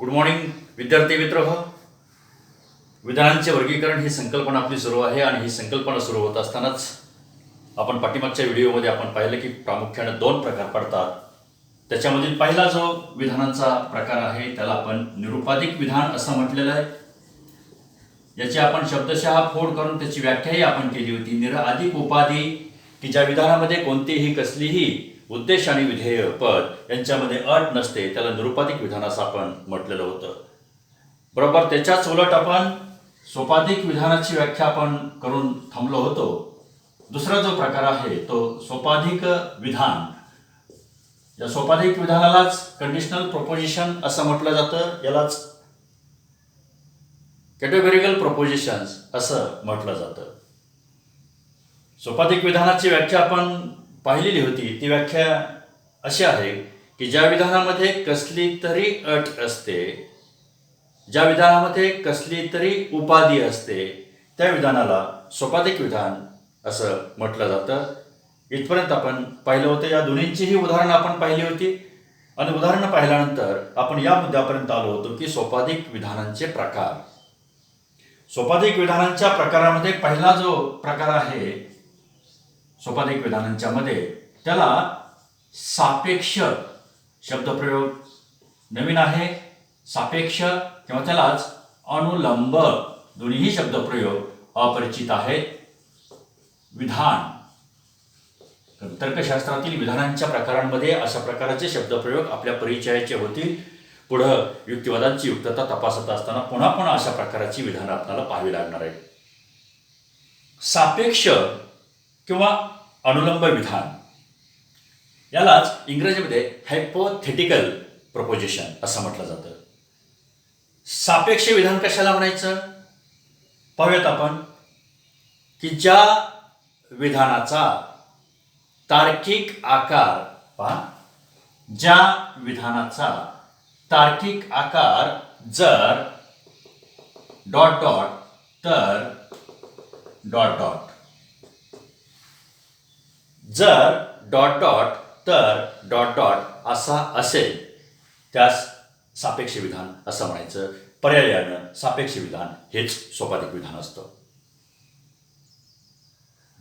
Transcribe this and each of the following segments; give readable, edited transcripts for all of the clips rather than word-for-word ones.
Good morning विद्यार्थी मित्र हो. विधानांचे वर्गीकरण ही संकल्पना आपली सुरू आहे आणि ही संकल्पना सुरू होत असतानाच आपण पाठीमागच्या व्हिडिओमध्ये आपण पाहिलं की प्रामुख्याने दोन प्रकार पडतात. त्याच्यामधील पहिला जो विधानांचा प्रकार आहे त्याला आपण निरुपाधिक विधान असं म्हटलेलं आहे. याची आपण शब्दशः फोड करून त्याची व्याख्याही आपण केली होती. निर अधिक उपाधी की ज्या विधानामध्ये कोणतीही कसलीही उद्देश आणि विधेय पद यांच्यामध्ये अट नसते त्याला निरुपाधिक विधान असं आपण म्हटलेलं होतं. बरोबर त्याच्याच उलट आपण सोपाधिक विधानाची व्याख्या आपण करून थांबलो होतो. दुसरा जो प्रकार आहे तो सोपाधिक विधान. या सोपाधिक विधानालाच कंडिशनल प्रोपोजिशन असं म्हटलं जातं. यालाच कॅटेगोरिकल प्रोपोजिशन्स असं म्हटलं जातं. सोपाधिक विधानाची व्याख्या आपण पाहिलेली होती. ती व्याख्या अशी आहे की ज्या विधानामध्ये कसली तरी अट असते, ज्या विधानामध्ये कसली तरी उपाधी असते त्या विधानाला सोपाधिक विधान असं म्हटलं जातं. इथपर्यंत आपण पाहिलं होतं. या दोन्हींचीही उदाहरणं आपण पाहिली होती आणि उदाहरणं पाहिल्यानंतर आपण या मुद्द्यापर्यंत आलो होतो की सोपाधिक विधानांचे प्रकार. सोपाधिक विधानांच्या प्रकारामध्ये पहिला जो प्रकार आहे सोपाधिक विधानांच्या मध्ये त्याला सापेक्ष शब्दप्रयोग नवीन आहे. सापेक्ष किंवा त्यालाच अनुलंब दोन्हीही शब्दप्रयोग अपरिचित आहेत. विधान तर्कशास्त्रातील विधानांच्या प्रकारांमध्ये अशा प्रकारचे शब्दप्रयोग आपल्या परिचयाचे होतील. पुढं युक्तिवादांची युक्तता तपासत असताना पुन्हा पुन्हा अशा प्रकारची विधानं आपल्याला पाहावी लागणार आहेत. सापेक्ष किंवा अनुलंब विधान यालाच इंग्रजीमध्ये हायपोथेटिकल प्रपोजिशन असं म्हटलं जातं. सापेक्ष विधान कशाला म्हणायचं पाहूयात आपण की ज्या विधानाचा तार्किक आकार ज्या विधानाचा तार्किक आकार जर डॉट डॉट तर डॉट डॉट जर डॉट डॉट तर डॉट डॉट असा असेल त्यास सापेक्ष विधान असं म्हणायचं. पर्यायानं सापेक्ष विधान हेच सोपाधिक विधान असतं.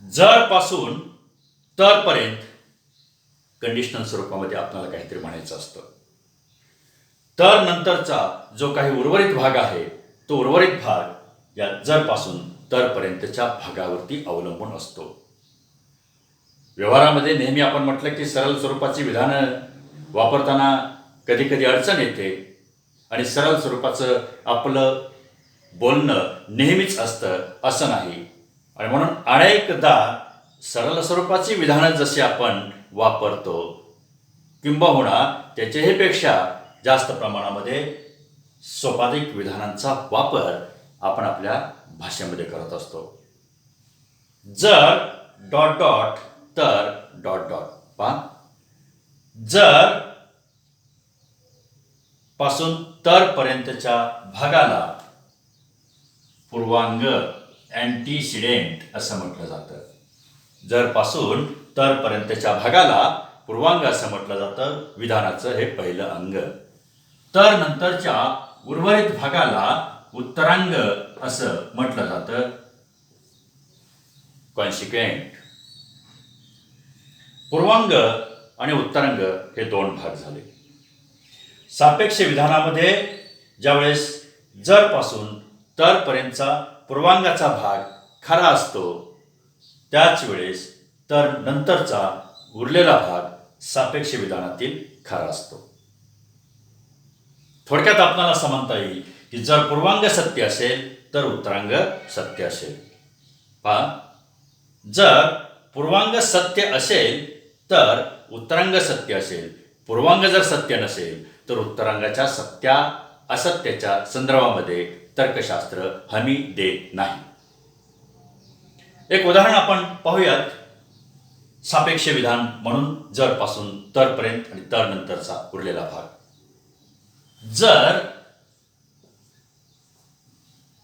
जर पासून तर पर्यंत कंडिशनल स्वरूपामध्ये आपल्याला काहीतरी म्हणायचं असतं. तर नंतरचा जो काही उर्वरित भाग आहे तो उर्वरित भाग या जर पासून तर पर्यंतच्या भागावरती अवलंबून असतो. व्यवहारामध्ये नेहमी आपण म्हटलं की सरळ स्वरूपाची विधानं वापरताना कधी कधी अडचण येते आणि सरळ स्वरूपाचं आपलं बोलणं नेहमीच असतं असं नाही. आणि म्हणून अनेकदा सरळ स्वरूपाची विधानं जशी आपण वापरतो किंबहुना त्याच्याही पेक्षा जास्त प्रमाणामध्ये सोपाधिक विधानांचा वापर आपण आपल्या भाषेमध्ये करत असतो. जर डॉट डॉट तर डॉट डॉट जर पासून तर पर्यंतच्या भागाला पूर्वांग अँटीसिडेंट असं म्हटलं जातं. जर पासून तर पर्यंतच्या भागाला पूर्वांग असं म्हटलं जातं. विधानाचं हे पहिलं अंग. तर नंतरच्या उर्वरित भागाला उत्तरांग असं म्हटलं जातं. कॉन्सिक्वेंट. पूर्वांग आणि उत्तरांग हे दोन भाग झाले. सापेक्ष विधानामध्ये ज्यावेळेस जर पासून तर पर्यंतचा पूर्वांगाचा भाग खरा असतो त्याच वेळेस तर नंतरचा उरलेला भाग सापेक्ष विधानातील खरा असतो. थोडक्यात आपल्याला असं म्हणता येईल की जर पूर्वांग सत्य असेल तर उत्तरांग सत्य असेल. जर पूर्वांग सत्य असेल तर उत्तरांग सत्य असेल. पूर्वांग जर सत्य नसेल तर उत्तरांगाच्या सत्या असत्याच्या संदर्भामध्ये तर्कशास्त्र हमी देत नाही. एक उदाहरण आपण पाहूयात. सापेक्ष विधान म्हणून जर पासून तर पर्यंत आणि तर नंतरचा उरलेला भाग. जर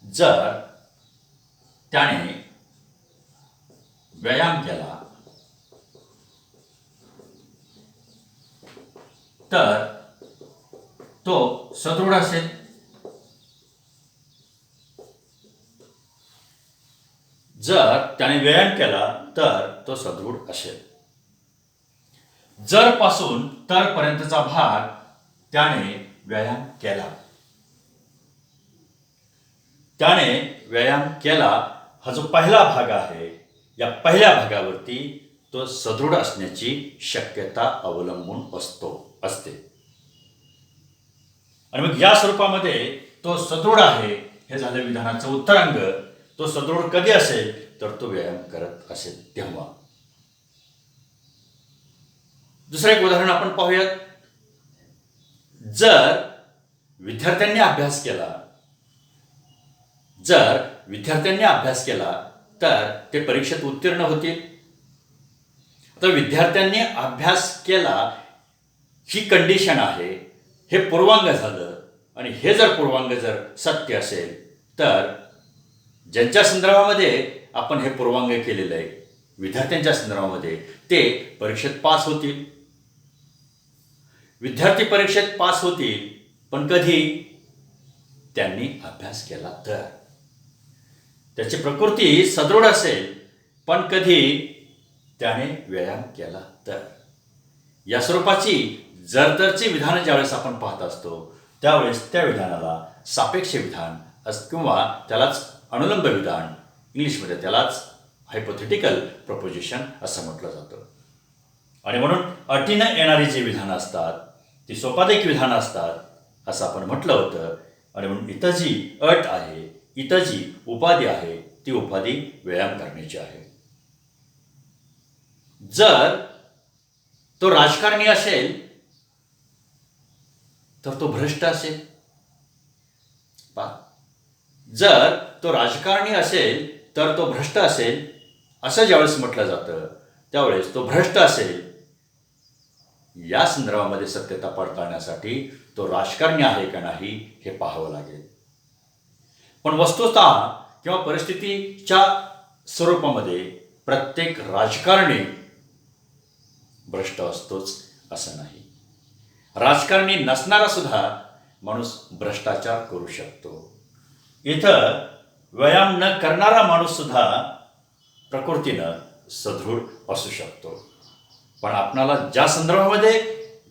जर त्याने व्यायाम केला तर तो सदृढ असेल. जर त्याने व्यायाम केला तर तो सदृढ असेल. जर पासून तर पर्यंतचा भाग त्याने व्यायाम केला. त्याने व्यायाम केला हा जो पहिला भाग आहे, या पहिल्या भागावरती तो सदृढ असण्याची शक्यता अवलंबून असते. आणि मग या स्वरूपामध्ये तो सदृढ आहे हे झालं विधानाचं उत्तरांग. तो सदृढ कधी असेल तर तो व्यायाम करत असेल तेव्हा. दुसरं एक उदाहरण आपण पाहूयात. जर विद्यार्थ्यांनी अभ्यास केला तर ते परीक्षेत उत्तीर्ण होतील. तर विद्यार्थ्यांनी अभ्यास केला ही कंडिशन आहे, हे पूर्वांग झालं. आणि हे जर पूर्वांग जर सत्य असेल तर ज्यांच्या संदर्भामध्ये आपण हे पूर्वांग केलेलं आहे, विद्यार्थ्यांच्या संदर्भामध्ये, ते परीक्षेत पास होतील. विद्यार्थी परीक्षेत पास होतील, पण कधी? त्यांनी अभ्यास केला तर. त्याची प्रकृती सदृढ असेल, पण कधी? त्याने व्यायाम केला तर. या स्वरूपाची जरतरची विधानं ज्यावेळेस आपण पाहत असतो त्यावेळेस त्या विधानाला सापेक्ष विधान किंवा त्यालाच अनुलंब विधान, इंग्लिशमध्ये त्यालाच हायपोथेटिकल प्रपोजिशन असं म्हटलं जातं. आणि म्हणून अटीनं येणारी जी विधानं असतात ती सोपाधिक विधानं असतात असं आपण म्हटलं होतं. आणि म्हणून इथं जी अट आहे, इथं जी उपाधी आहे, ती उपाधी व्यायाम करण्याची आहे. जर तो राजकारणी असेल तर तो भ्रष्ट असेल. जर तो राजकारणी असेल तर तो भ्रष्ट असेल असं ज्यावेळेस म्हटलं जातं त्यावेळेस तो भ्रष्ट असेल या संदर्भामध्ये सत्यता पडताळण्यासाठी तो राजकारणी आहे का नाही हे पाहावं लागेल. पण वस्तुतः किंवा परिस्थितीच्या स्वरूपामध्ये प्रत्येक राजकारणी भ्रष्ट असतोच असं नाही. राजकारणी नसणारा सुद्धा माणूस भ्रष्टाचार करू शकतो. इथं व्यायाम न करणारा माणूस सुद्धा प्रकृतीनं सदृढ असू शकतो. पण आपणाला ज्या संदर्भामध्ये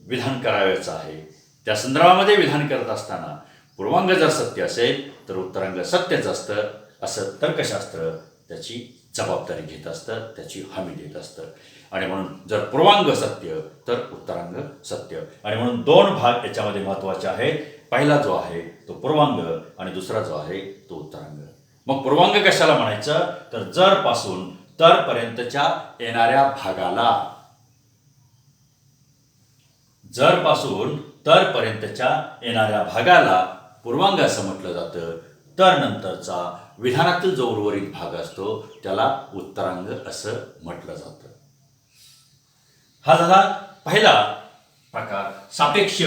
विधान करायचं आहे त्या संदर्भामध्ये विधान करत असताना पूर्वांग जर सत्य असेल तर उत्तरांग सत्यच असतं असं तर्कशास्त्र त्याची जबाबदारी घेत असतं, त्याची हमी देत असतं. आणि म्हणून जर पूर्वांग सत्य तर उत्तरांग सत्य. आणि म्हणून दोन भाग याच्यामध्ये महत्त्वाचे आहेत. पहिला जो आहे तो पूर्वांग आणि दुसरा जो आहे तो उत्तरांग. मग पूर्वांग कशाला म्हणायचं तर जर पासून तर पर्यंतच्या येणाऱ्या भागाला, जर पासून तर पर्यंतच्या येणाऱ्या भागाला पूर्वांग असं म्हटलं जातं. तर नंतरचा विधानातील जो उर्वरित भाग असतो त्याला उत्तरांग असं म्हटलं जातं. हा झाला पहिला प्रकार, सापेक्ष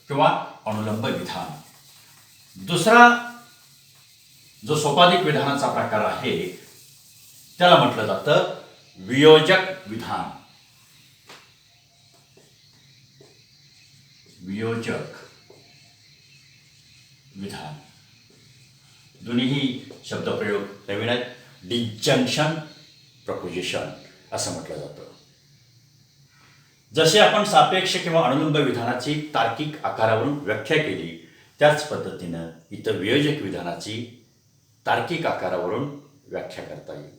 किंवा अनुलंब विधान. दुसरा जो सोपाधिक विधानाचा प्रकार आहे त्याला म्हटलं जातं वियोजक विधान. वियोजक विधान, दोन्हीही शब्दप्रयोग नवीन आहेत. डिस्जंक्शन प्रपोजिशन असं म्हटलं जातं. जसे आपण सापेक्ष किंवा अनुलंब विधानाची तार्किक आकारावरून व्याख्या केली त्याच पद्धतीनं इथं वियोजक विधानाची तार्किक आकारावरून व्याख्या करता येईल.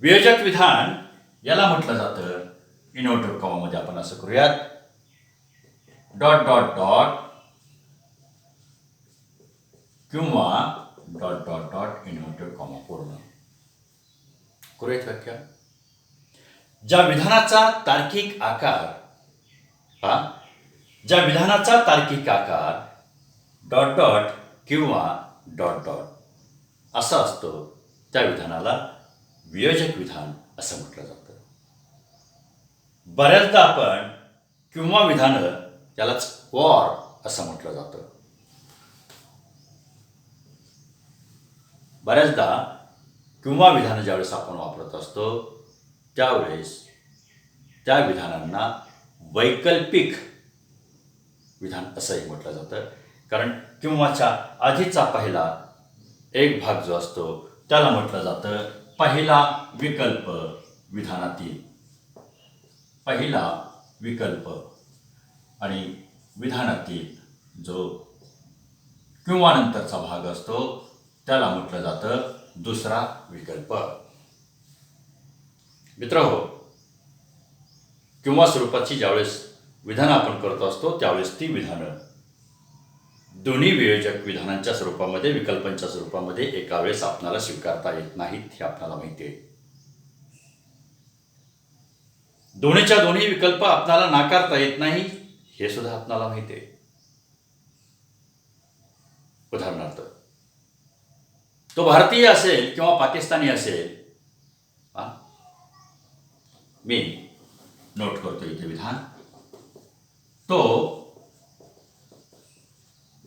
वियोजक विधान याला म्हटलं जातं, इनव्हर्टेड कॉमामध्ये आपण असं करूयात, डॉट डॉट डॉट किंवा dot dot dot inverted comma पूर्ण करूयात व्याख्या. ज्या विधानाचा तार्किक आकार डॉट डॉट किंवा डॉट डॉट असा असतो त्या विधानाला वियोजक विधान असं म्हटलं जातं. बऱ्याचदा आपण किंवा विधानं त्यालाच ऑर असं म्हटलं जातं. बऱ्याचदा किंवा विधानं ज्यावेळेस आपण वापरत असतो त्यावेळेस त्या विधानांना वैकल्पिक विधान असंही म्हटलं जातं. कारण किंवाच्या आधीचा पहिला एक भाग जो असतो त्याला म्हटलं जातं पहिला विकल्प विधानातील. पहिला विकल्प आणि विधानातील जो किंवा नंतरचा भाग असतो त्याला म्हटलं जातं दुसरा विकल्प. मित्रहो, किंवा स्वरूपाची ज्यावेळेस विधानं आपण करत असतो त्यावेळेस ती विधानं दोन्ही वियोजक विधानांच्या स्वरूपामध्ये, विकल्पांच्या स्वरूपामध्ये एका वेळेस आपणाला स्वीकारता येत नाहीत, हे आपल्याला माहिती आहे. दोन्हीच्या दोन्ही विकल्प आपणाला नाकारता येत नाही, हे सुद्धा आपणाला माहिती आहे. उदाहरणार्थ, तो भारतीय असेल किंवा पाकिस्तानी असेल, मी नोट करतो इथे विधान, तो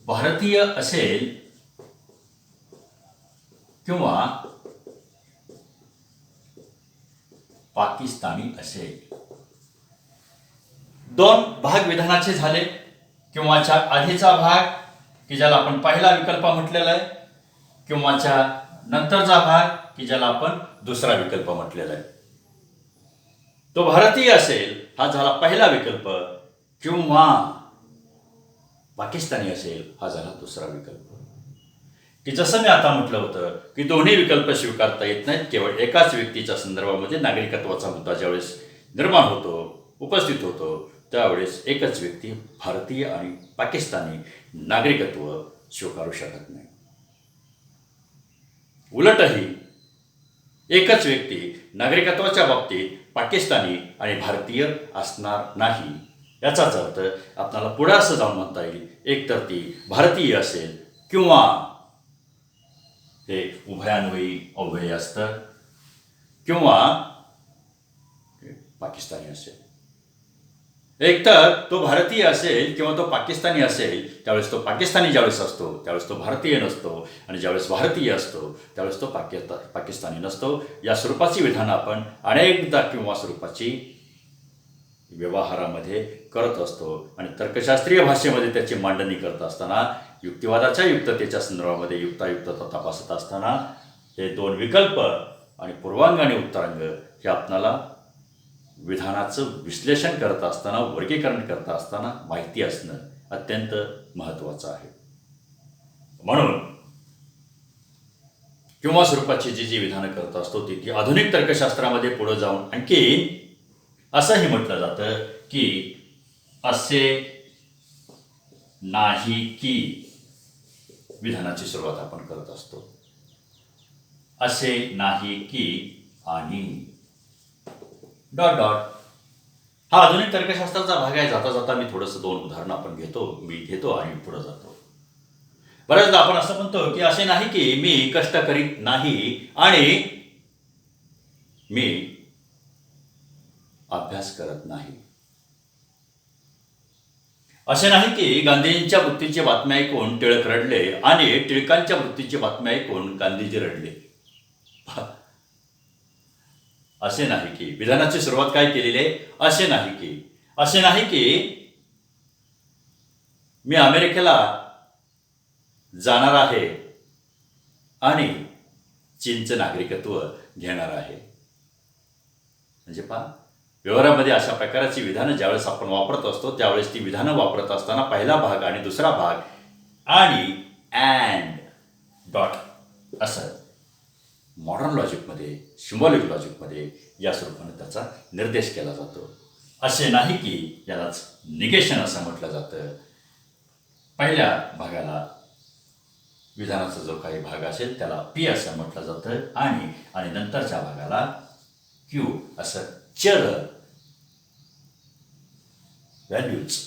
भारतीय असेल किंवा पाकिस्तानी असेल. दोन भाग विधानाचे झाले. किंवाच्या आधीचा भाग की ज्याला आपण पहिला विकल्प म्हटलेला आहे, किंवाच्या नंतरचा भाग की ज्याला आपण दुसरा विकल्प म्हटलेला आहे. तो भारतीय असेल हा झाला पहिला विकल्प, किंवा पाकिस्तानी असेल हा झाला दुसरा विकल्प. की जसं मी आता म्हटलं होतं की दोन्ही विकल्प स्वीकारता येत नाहीत. केवळ एकाच व्यक्तीच्या संदर्भामध्ये नागरिकत्वाचा मुद्दा ज्यावेळेस निर्माण होतो, उपस्थित होतो, त्यावेळेस एकच व्यक्ती भारतीय आणि पाकिस्तानी नागरिकत्व स्वीकारू शकत नाही. उलटही एकच व्यक्ती नागरिकत्वाच्या बाबतीत पाकिस्तानी आणि भारतीय असणार नाही. याचाच अर्थ आपल्याला पुढे असं जाऊन म्हणता येईल, एकतर ती भारतीय असेल किंवा हे उभयान्वयी अव्यय असतं, किंवा पाकिस्तानी असेल. एकतर तो भारतीय असेल किंवा तो पाकिस्तानी असेल, त्यावेळेस तो पाकिस्तानी ज्यावेळेस असतो त्यावेळेस तो भारतीय नसतो, आणि ज्यावेळेस भारतीय असतो त्यावेळेस तो पाकिस्तानी नसतो. या स्वरूपाची विधानं आपण अनेकदा किंवा स्वरूपाची व्यवहारामध्ये करत असतो, आणि तर्कशास्त्रीय भाषेमध्ये त्याची मांडणी करत असताना, युक्तिवादाच्या युक्ततेच्या संदर्भामध्ये युक्तायुक्तता तपासत असताना हे दोन विकल्प आणि पूर्वांग आणि उत्तरांग हे आपणाला विधानाचं विश्लेषण करत असताना, वर्गीकरण करत असताना माहिती असणं अत्यंत महत्त्वाचं आहे. म्हणून किंवा स्वरूपाची जी विधानं करत असतो ती आधुनिक तर्कशास्त्रामध्ये पुढे जाऊन आणखी असंही म्हटलं जातं की असे नाही की विधानाची सुरुवात आपण करत असतो. असे नाही की आणि डॉट डॉट हा आधुनिक तर्कशास्त्राचा भाग आहे. जाता जाता मी थोडंसं दोन उदाहरणं आपण घेतो आणि पुढे जातो. बऱ्याचदा आपण असं म्हणतो की असे नाही की मी कष्ट करीत नाही आणि मी अभ्यास करत नाही. असे नाही की गांधींच्या मृत्यूची बातमी ऐकून टिळक रडले आणि टिळकांच्या मृत्यूची बातमी ऐकून गांधीजी रडले. असे नाही की विधानाची सुरुवात काय केलेली आहे, असे नाही की मी अमेरिकेला जाणार आहे आणि चीनचं नागरिकत्व घेणार आहे. म्हणजे व्यवहारामध्ये अशा प्रकारची विधानं ज्यावेळेस आपण वापरत असतो त्यावेळेस ती विधानं वापरत असताना पहिला भाग आणि दुसरा भाग आणि अँड डॉट असं मॉडर्न लॉजिकमध्ये, सिम्बॉलिक लॉजिकमध्ये या स्वरूपाने त्याचा निर्देश केला जातो. असे नाही की यालाच निगेशन असं म्हटलं जातं. पहिल्या भागाला विधानाचा जो काही भाग असेल त्याला पी असं म्हटलं जातं आणि नंतरच्या भागाला क्यू असं चल व्हॅल्यूज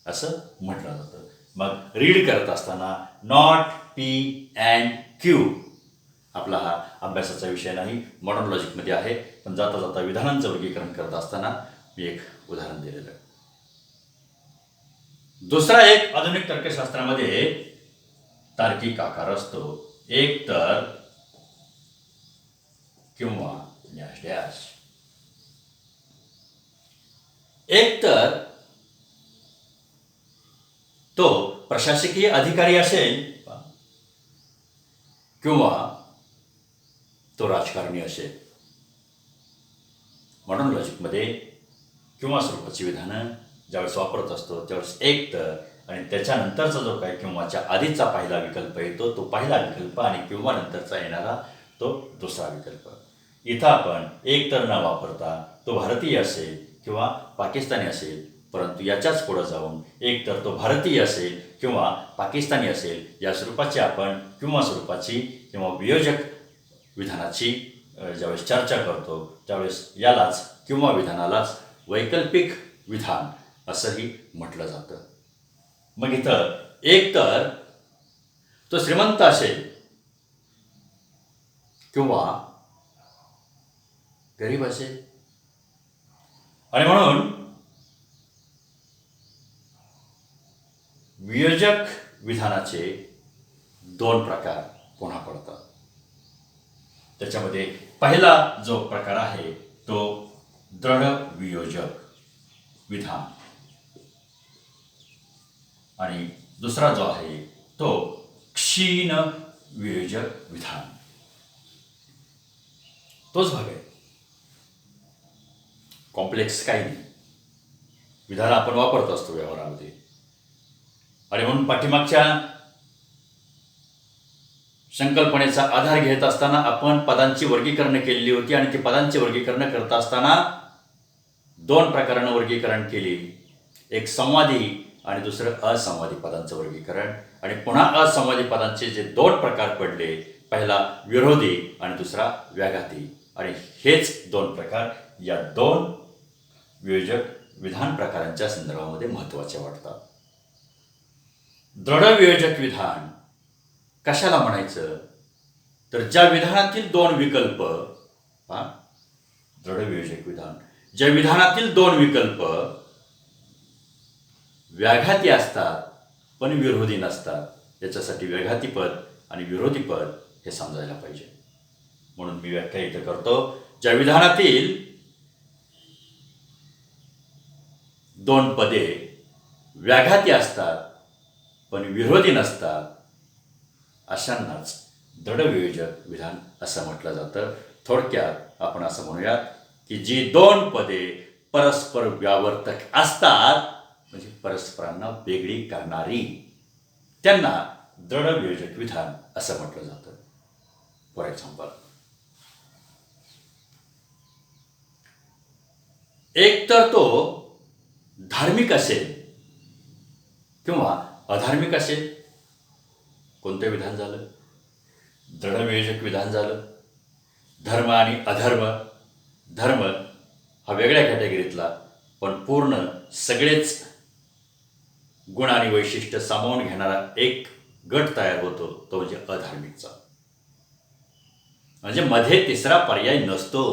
असं म्हटलं जातं. मग रीड करत असताना नॉट पी अँड क्यू आपला हा अभ्यासाचा विषय नाही, मॉडर्न लॉजिकमध्ये आहे. पण जाता जाता विधानांचं वर्गीकरण करत असताना मी एक उदाहरण दिलेलं आहे. दुसरा एक आधुनिक तर्कशास्त्रामध्ये तार्किक आकार असतो. एक तर किंवा डॅश. एक तर तो प्रशासकीय अधिकारी असेल किंवा तो राजकारणी असेल. मॉडर्न लॉजिकमध्ये किंवा स्वरूपाची विधानं ज्यावेळेस वापरत असतो त्यावेळेस एक तर आणि त्याच्यानंतरचा जो काही किंवाच्या आधीचा पहिला विकल्प येतो तो पहिला विकल्प आणि किंवा नंतरचा येणारा तो दुसरा विकल्प. इथं आपण एक तर न वापरता तो भारतीय असेल किंवा पाकिस्तानी असेल, परंतु याच्याच पुढं जाऊन एक तर तो भारतीय असेल किंवा पाकिस्तानी असेल या स्वरूपाची आपण किंवा स्वरूपाची किंवा वियोजक विधानाची ज्यावेळेस चर्चा करतो त्यावेळेस यालाच किंवा विधानालाच वैकल्पिक विधान असंही म्हटलं जातं. मग इथं एक तर तो श्रीमंत असेल किंवा गरीब असेल आणि म्हणून वियोजक विधानाचे दोन प्रकार पुन्हा पडतात. त्याच्यामध्ये पहिला जो प्रकार आहे तो दृढ वियोजक विधान आणि दुसरा जो आहे तो क्षीण वियोजक विधान. तोच भाग आहे, कॉम्प्लेक्स काही नाही. विधान आपण वापरत असतो व्यवहारामध्ये आणि म्हणून पाठीमागच्या संकल्पनेचा आधार घेत असताना आपण पदांची वर्गीकरण केलेली होती आणि ती पदांची वर्गीकरण करत असताना दोन प्रकारानं वर्गीकरण केली. एक संवादी आणि दुसरं असंवादी पदांचं वर्गीकरण आणि पुन्हा असंवादी पदांचे जे दोन प्रकार पडले, पहिला विरोधी आणि दुसरा व्याघाती. आणि हेच दोन प्रकार या दोन वियोजक विधान प्रकारांच्या संदर्भामध्ये महत्त्वाचे वाटतात. दृढ वियोजक विधान कशाला म्हणायचं तर ज्या विधानातील दोन विकल्प दृढ वियोजक विधान ज्या विधानातील दोन विकल्प व्याघाती असतात पण विरोधी नसतात. याच्यासाठी व्याघाती पद आणि विरोधी पद हे समजायला पाहिजे. म्हणून मी व्याख्या इथं करतो, ज्या विधानातील दोन पदे व्याघाती असतात पण विरोधी नसतात अशांनाच दृढ वियोजक विधान असं म्हटलं जातं. थोडक्यात आपण असं म्हणूयात की जी दोन पदे परस्पर व्यावर्तक असतात म्हणजे परस्परांना वेगळी करणारी त्यांना दृढ वियोजक विधान असं म्हटलं जातं. फॉर एक्झाम्पल, एक तर तो धार्मिक असेल किंवा अधार्मिक असेल. कोणतं विधान झालं? दृढ वियोजक विधान झालं. धर्म आणि अधर्म, धर्म हा वेगळ्या कॅटेगरीतला पण पूर्ण सगळेच गुण आणि वैशिष्ट्य सामावून घेणारा एक गट तयार होतो, तो म्हणजे अधार्मिकचा. म्हणजे मध्ये तिसरा पर्याय नसतो.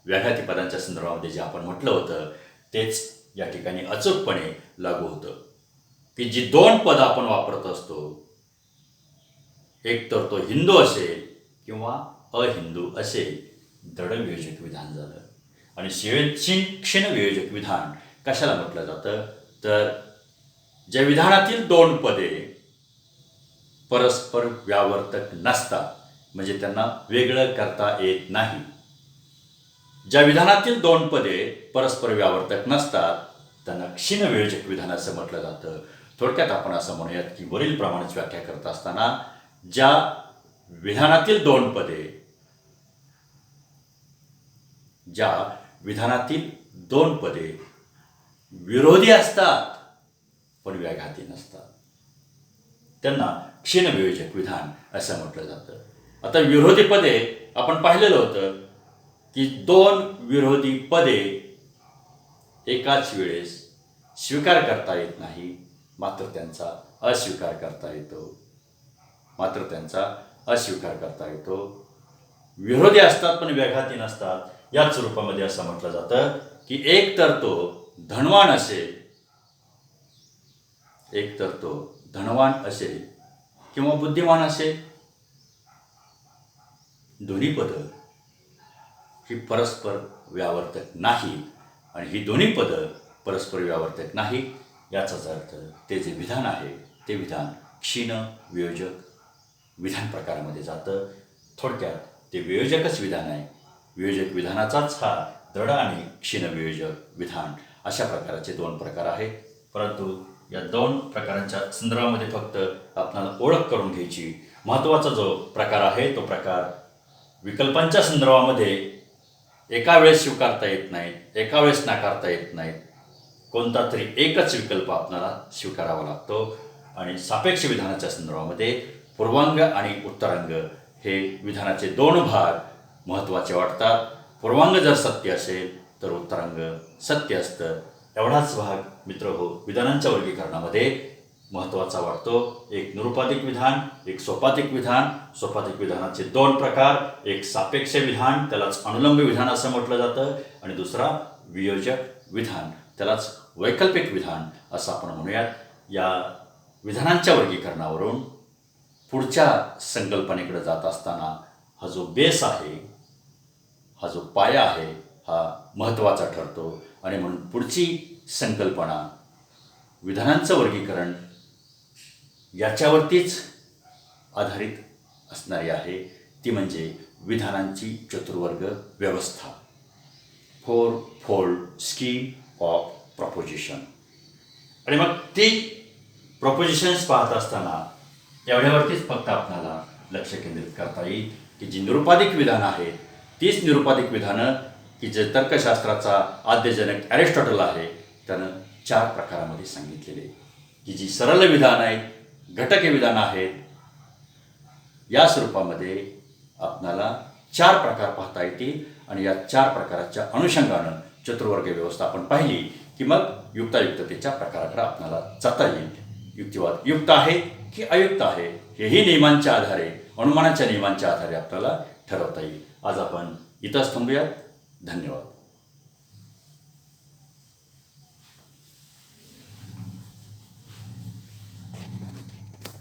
व्याघाती पदांच्या संदर्भामध्ये जे आपण म्हटलं होतं तेच या ठिकाणी अचूकपणे लागू होतं की जी दोन पद आपण वापरत असतो, एक तर तो हिंदू असेल किंवा अहिंदू असेल, दृढ वियोजक विधान झालं. आणि क्षीण वियोजक विधान कशाला म्हटलं जातं तर ज्या विधानातील दोन पदे परस्पर व्यावर्तक नसतात म्हणजे त्यांना वेगळं करता येत नाही. ज्या विधानातील दोन पदे परस्पर व्यावर्तक नसतात त्यांना क्षीण वियोजक विधान असं म्हटलं जातं. थोडक्यात आपण असं म्हणूयात की वरील प्रमाणेच व्याख्या करत असताना ज्या विधानातील दोन पदे विरोधी असतात पण व्याघाती नसतात त्यांना क्षीण वियोजक विधान असं म्हटलं जातं. आता विरोधी पदे आपण पाहिलेलं होतं की दोन विरोधी पदे एकाच वेळेस स्वीकार करता येत नाही, मात्र त्यांचा अस्वीकार करता येतो. विरोधी असतात पण व्याघाती नसतात. याच स्वरूपामध्ये असं म्हटलं जातं की एक तर तो धनवान असेल किंवा बुद्धिमान असेल. दोन्ही पदं ही परस्पर व्यावर्तक नाही आणि ही दोन्ही पदं परस्पर व्यावर्तक नाही याचाच अर्थ ते जे विधान आहे ते विधान क्षीण वियोजक विधान प्रकारामध्ये जातं. थोडक्यात ते वियोजकच विधान आहे. वियोजक विधानाचाच हा दृढ आणि क्षीण वियोजक विधान अशा प्रकारचे दोन प्रकार आहेत. परंतु या दोन प्रकारांच्या संदर्भामध्ये फक्त आपल्याला ओळख करून घ्यायची. महत्त्वाचा जो प्रकार आहे तो प्रकार विकल्पांच्या संदर्भामध्ये एका वेळेस स्वीकारता येत नाहीत, एका वेळेस नाकारता येत नाहीत. कोणता तरी एकच विकल्प आपल्याला स्वीकारावा लागतो. आणि सापेक्ष विधानाच्या संदर्भामध्ये पूर्वांग आणि उत्तरांग हे विधानाचे दोन भाग महत्त्वाचे वाटतात. पूर्वांग जर सत्य असेल तर उत्तरांग सत्य असतं. एवढाच भाग मित्रहो विधानांच्या वर्गीकरणामध्ये महत्त्वाचा वाटतो. एक निरुपाधिक विधान, एक सोपाधिक विधान. सोपाधिक विधानाचे दोन प्रकार, एक सापेक्ष विधान त्यालाच अनुलंब विधान असं म्हटलं जातं आणि दुसरा वियोजक विधान त्यालाच वैकल्पिक विधान असं आपण म्हणूयात. या विधानांच्या वर्गीकरणावरून पुढच्या संकल्पनेकडे जात असताना हा जो बेस आहे, हा जो पाया आहे हा महत्त्वाचा ठरतो. आणि म्हणून पुढची संकल्पना विधानांचं वर्गीकरण याच्यावरतीच आधारित असणारी आहे. ती म्हणजे विधानांची चतुर्वर्ग व्यवस्था, four fold scheme of preposition. आणि मग ती प्रपोजिशन्स पाहत असताना एवढ्यावरतीच फक्त आपल्याला लक्ष केंद्रित करता येईल की जी निरुपाधिक विधानं आहेत तीच निरुपाधिक विधानं की जे तर्कशास्त्राचा आद्यजनक ॲरिस्टॉटल आहे त्यानं 4 प्रकारामध्ये सांगितलेले, की जी सरळ विधानं आहेत, घटक विधानं आहेत, या स्वरूपामध्ये आपल्याला 4 प्रकार पाहता येतील. आणि या 4 प्रकाराच्या अनुषंगानं चतुर्वर्ग व्यवस्था आपण पाहिली की मग युक्तायुक्ततेच्या प्रकाराकडे आपल्याला जाता येईल. युक्तिवाद युक्त आहे की अयुक्त आहे हेही नियमांच्या आधारे, अनुमानाच्या नियमांच्या आधारे आपल्याला ठरवता येईल. आज आपण इथंच थांबूयात. धन्यवाद.